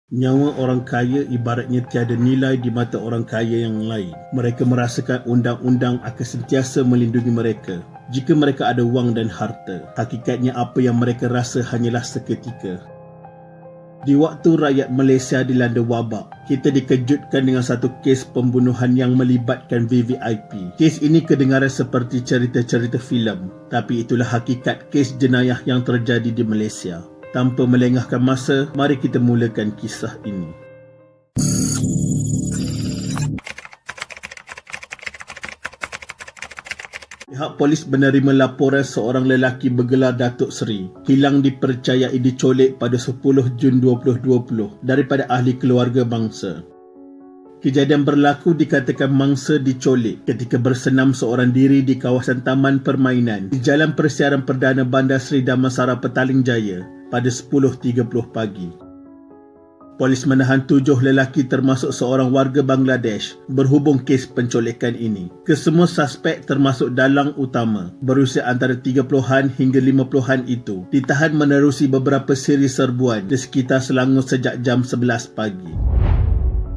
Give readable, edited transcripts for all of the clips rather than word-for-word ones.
Nyawa orang kaya ibaratnya tiada nilai di mata orang kaya yang lain. Mereka merasakan undang-undang akan sentiasa melindungi mereka. Jika mereka ada wang dan harta, hakikatnya apa yang mereka rasa hanyalah seketika. Di waktu rakyat Malaysia dilanda wabak, kita dikejutkan dengan satu kes pembunuhan yang melibatkan VVIP. Kes ini kedengaran seperti cerita-cerita filem, tapi itulah hakikat kes jenayah yang terjadi di Malaysia. Tanpa melengahkan masa, mari kita mulakan kisah ini. Pihak polis menerima laporan seorang lelaki bergelar Datuk Seri hilang dipercayai dicolik pada 10 Jun 2020 daripada ahli keluarga mangsa. Kejadian berlaku dikatakan mangsa dicolik ketika bersenam seorang diri di kawasan Taman Permainan di Jalan Persiaran Perdana Bandar Seri Damansara Petaling Jaya pada 10.30 pagi. Polis menahan 7 lelaki termasuk seorang warga Bangladesh berhubung kes pencolekan ini. Kesemua suspek termasuk dalang utama berusia antara 30-an hingga 50-an itu ditahan menerusi beberapa siri serbuan di sekitar Selangor sejak jam 11 pagi.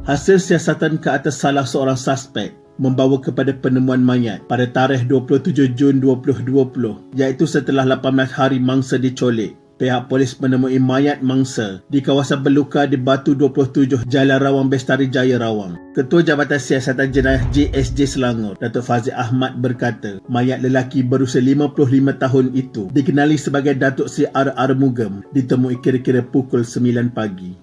Hasil siasatan ke atas salah seorang suspek membawa kepada penemuan mayat pada tarikh 27 Jun 2020 iaitu setelah 18 hari mangsa dicolik. Pihak polis menemui mayat mangsa di kawasan Belukar di Batu 27 Jalan Rawang Bestari Jaya Rawang. Ketua Jabatan Siasatan Jenayah JSJ Selangor, Datuk Fazil Ahmad berkata, mayat lelaki berusia 55 tahun itu dikenali sebagai Datuk Seri R. Armugam ditemui kira-kira pukul 9 pagi.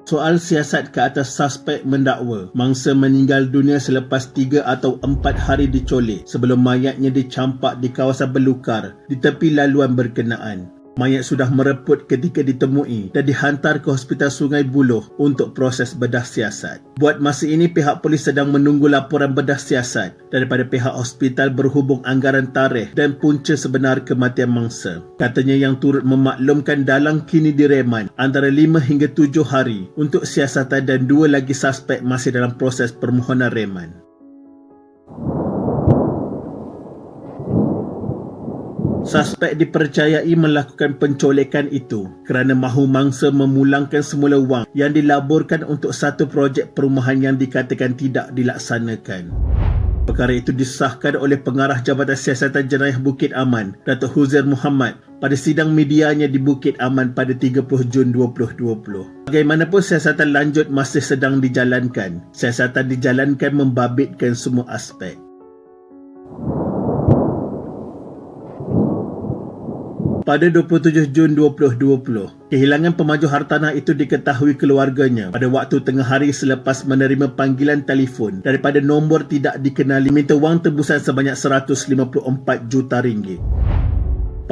Soal siasat ke atas suspek mendakwa mangsa meninggal dunia selepas 3 atau 4 hari dicolik sebelum mayatnya dicampak di kawasan Belukar di tepi laluan berkenaan. Mayat sudah mereput ketika ditemui dan dihantar ke Hospital Sungai Buloh untuk proses bedah siasat. Buat masa ini, pihak polis sedang menunggu laporan bedah siasat daripada pihak hospital berhubung anggaran tarikh dan punca sebenar kematian mangsa. Katanya yang turut memaklumkan dalang kini direman antara 5 hingga 7 hari untuk siasatan dan 2 lagi suspek masih dalam proses permohonan reman. Suspek dipercayai melakukan pencolekan itu kerana mahu mangsa memulangkan semula wang yang dilaburkan untuk satu projek perumahan yang dikatakan tidak dilaksanakan. Perkara itu disahkan oleh Pengarah Jabatan Siasatan Jenayah Bukit Aman, Datuk Huzair Muhammad pada sidang medianya di Bukit Aman pada 30 Jun 2020. Bagaimanapun siasatan lanjut masih sedang dijalankan. Siasatan dijalankan membabitkan semua aspek. Pada 27 Jun 2020, kehilangan pemaju hartanah itu diketahui keluarganya pada waktu tengah hari selepas menerima panggilan telefon daripada nombor tidak dikenali minta wang tebusan sebanyak RM154 juta.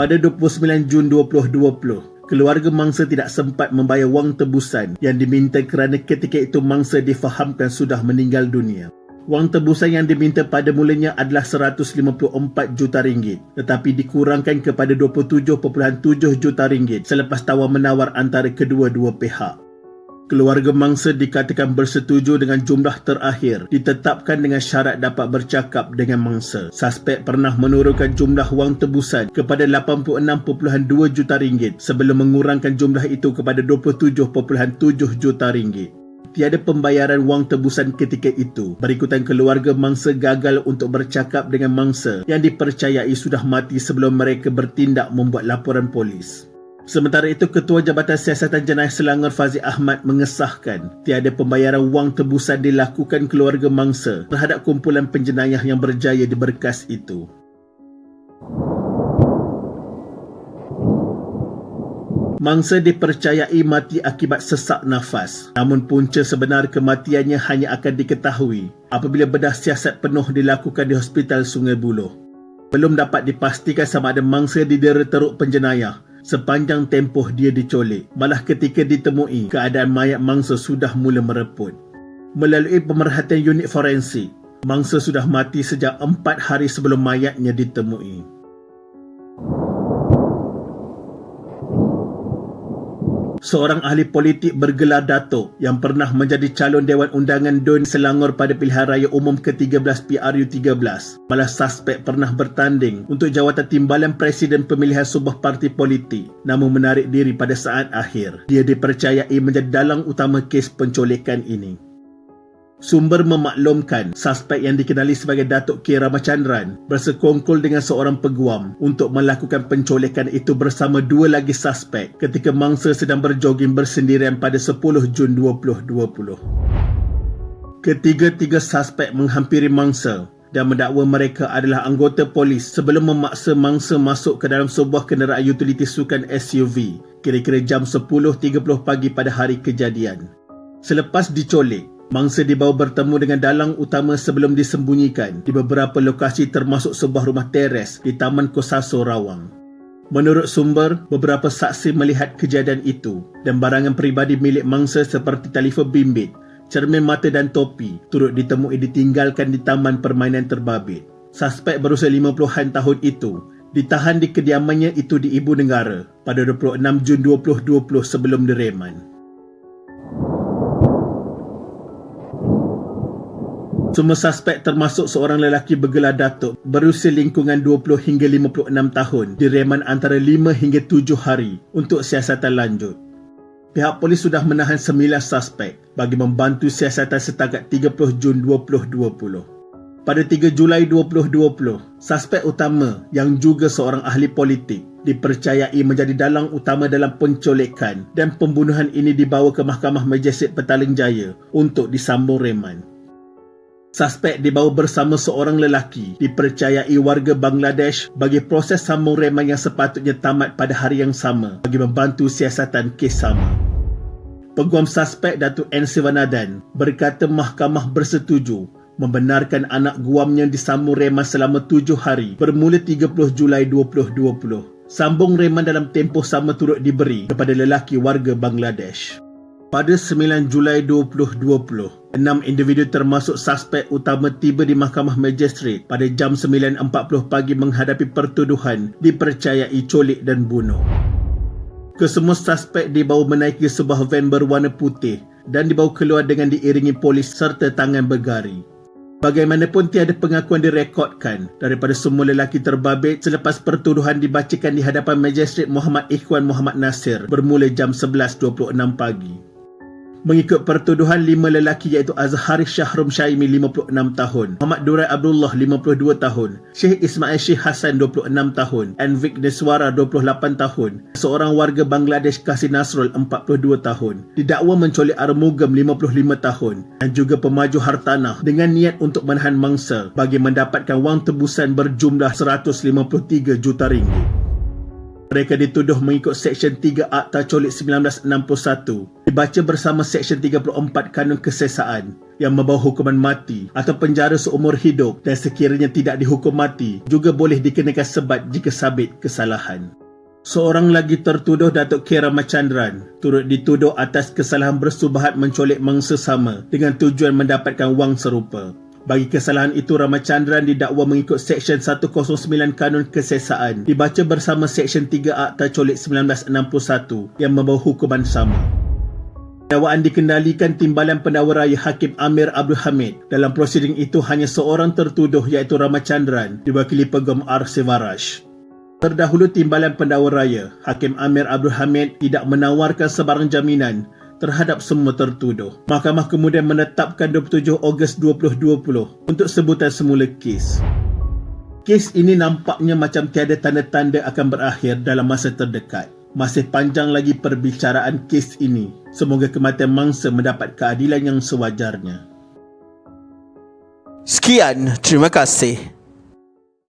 Pada 29 Jun 2020, keluarga mangsa tidak sempat membayar wang tebusan yang diminta kerana ketika itu mangsa difahamkan sudah meninggal dunia. Wang tebusan yang diminta pada mulanya adalah RM154 juta tetapi dikurangkan kepada RM27.7 juta selepas tawar-menawar antara kedua-dua pihak. Keluarga mangsa dikatakan bersetuju dengan jumlah terakhir ditetapkan dengan syarat dapat bercakap dengan mangsa. Suspek pernah menurunkan jumlah wang tebusan kepada RM86.2 juta sebelum mengurangkan jumlah itu kepada RM27.7 juta. Tiada pembayaran wang tebusan ketika itu. Berikutan keluarga mangsa gagal untuk bercakap dengan mangsa yang dipercayai sudah mati sebelum mereka bertindak membuat laporan polis. Sementara itu, Ketua Jabatan Siasatan Jenayah Selangor Fazil Ahmad mengesahkan tiada pembayaran wang tebusan dilakukan keluarga mangsa terhadap kumpulan penjenayah yang berjaya di berkas itu. Mangsa dipercayai mati akibat sesak nafas. Namun punca sebenar kematiannya hanya akan diketahui apabila bedah siasat penuh dilakukan di Hospital Sungai Buloh. Belum dapat dipastikan sama ada mangsa didera teruk penjenayah sepanjang tempoh dia dicolik. Malah ketika ditemui, keadaan mayat mangsa sudah mula mereput. Melalui pemerhatian unit forensik, mangsa sudah mati sejak 4 hari sebelum mayatnya ditemui. seorang ahli politik bergelar Datuk yang pernah menjadi calon Dewan Undangan DUN Selangor pada pilihan raya umum ke-13 PRU13, malah suspek pernah bertanding untuk jawatan timbalan Presiden pemilihan sebuah parti politik namun menarik diri pada saat akhir. Dia dipercayai menjadi dalang utama kes pencolekan ini. Sumber memaklumkan suspek yang dikenali sebagai Datuk K. Ramachandran bersekongkol dengan seorang peguam untuk melakukan pencolekan itu bersama dua lagi suspek ketika mangsa sedang berjoging bersendirian pada 10 Jun 2020. Ketiga-tiga suspek menghampiri mangsa dan mendakwa mereka adalah anggota polis sebelum memaksa mangsa masuk ke dalam sebuah kenderaan utility sukan SUV kira-kira jam 10.30 pagi pada hari kejadian. Selepas dicolik, mangsa dibawa bertemu dengan dalang utama sebelum disembunyikan di beberapa lokasi termasuk sebuah rumah teres di Taman Kosaso, Rawang. Menurut sumber, beberapa saksi melihat kejadian itu dan barangan peribadi milik mangsa seperti telefon bimbit, cermin mata dan topi turut ditemui ditinggalkan di taman permainan terbabit. Suspek berusia 50-an tahun itu ditahan di kediamannya itu di Ibu Negara pada 26 Jun 2020 sebelum direman. Semua suspek termasuk seorang lelaki bergelar Datuk berusia lingkungan 20 hingga 56 tahun direman antara 5 hingga 7 hari untuk siasatan lanjut. Pihak polis sudah menahan 9 suspek bagi membantu siasatan setakat 30 Jun 2020. Pada 3 Julai 2020, suspek utama yang juga seorang ahli politik dipercayai menjadi dalang utama dalam pencolekan dan pembunuhan ini dibawa ke Mahkamah Majestik Petaling Jaya untuk disambung reman. Suspek dibawa bersama seorang lelaki dipercayai warga Bangladesh bagi proses sambung reman yang sepatutnya tamat pada hari yang sama bagi membantu siasatan kes sama. Peguam suspek Datuk N. Sivanathan berkata mahkamah bersetuju membenarkan anak guamnya disambung reman selama 7 hari bermula 30 Julai 2020. Sambung reman dalam tempoh sama turut diberi kepada lelaki warga Bangladesh. Pada 9 Julai 2020, 6 individu termasuk suspek utama tiba di Mahkamah Magistrate pada jam 9.40 pagi menghadapi pertuduhan dipercayai colik dan bunuh. Kesemua suspek dibawa menaiki sebuah van berwarna putih dan dibawa keluar dengan diiringi polis serta tangan bergari. Bagaimanapun tiada pengakuan direkodkan daripada semua lelaki terbabit selepas pertuduhan dibacakan di hadapan Magistrate Muhammad Ikhwan Muhammad Nasir bermula jam 11.26 pagi. Mengikut pertuduhan, 5 lelaki iaitu Azhari Syahrum Syaimi 56 tahun, Muhammad Durai Abdullah 52 tahun, Syekh Ismail Syekh Hassan 26 tahun, Anvik Neswara 28 tahun, seorang warga Bangladesh Kasih Nasrul 42 tahun, didakwa mencolik Armugam 55 tahun dan juga pemaju hartanah dengan niat untuk menahan mangsa bagi mendapatkan wang tebusan berjumlah 153 juta ringgit. Mereka dituduh mengikut Seksyen 3 Akta Colik 1961 dibaca bersama Seksyen 34 Kanun Kesesaan yang membawa hukuman mati atau penjara seumur hidup dan sekiranya tidak dihukum mati juga boleh dikenakan sebat jika sabit kesalahan. Seorang lagi tertuduh Datuk K. Ramachandran turut dituduh atas kesalahan bersubahat mencolik mangsa sama dengan tujuan mendapatkan wang serupa. Bagi kesalahan itu, Ramachandran didakwa mengikut Seksyen 109 Kanun Kesesaan dibaca bersama Seksyen 3 Akta Colik 1961 yang membawa hukuman sama. Dakwaan dikendalikan Timbalan Pendakwa Raya Hakim Amir Abdul Hamid. Dalam prosiding itu hanya seorang tertuduh iaitu Ramachandran diwakili Peguam R. Sevarash. Terdahulu Timbalan Pendakwa Raya Hakim Amir Abdul Hamid tidak menawarkan sebarang jaminan terhadap semua tertuduh. Mahkamah kemudian menetapkan 27 Ogos 2020 untuk sebutan semula kes. Kes ini nampaknya macam tiada tanda-tanda akan berakhir dalam masa terdekat. Masih panjang lagi perbicaraan kes ini. Semoga kematian mangsa mendapat keadilan yang sewajarnya. Sekian, terima kasih.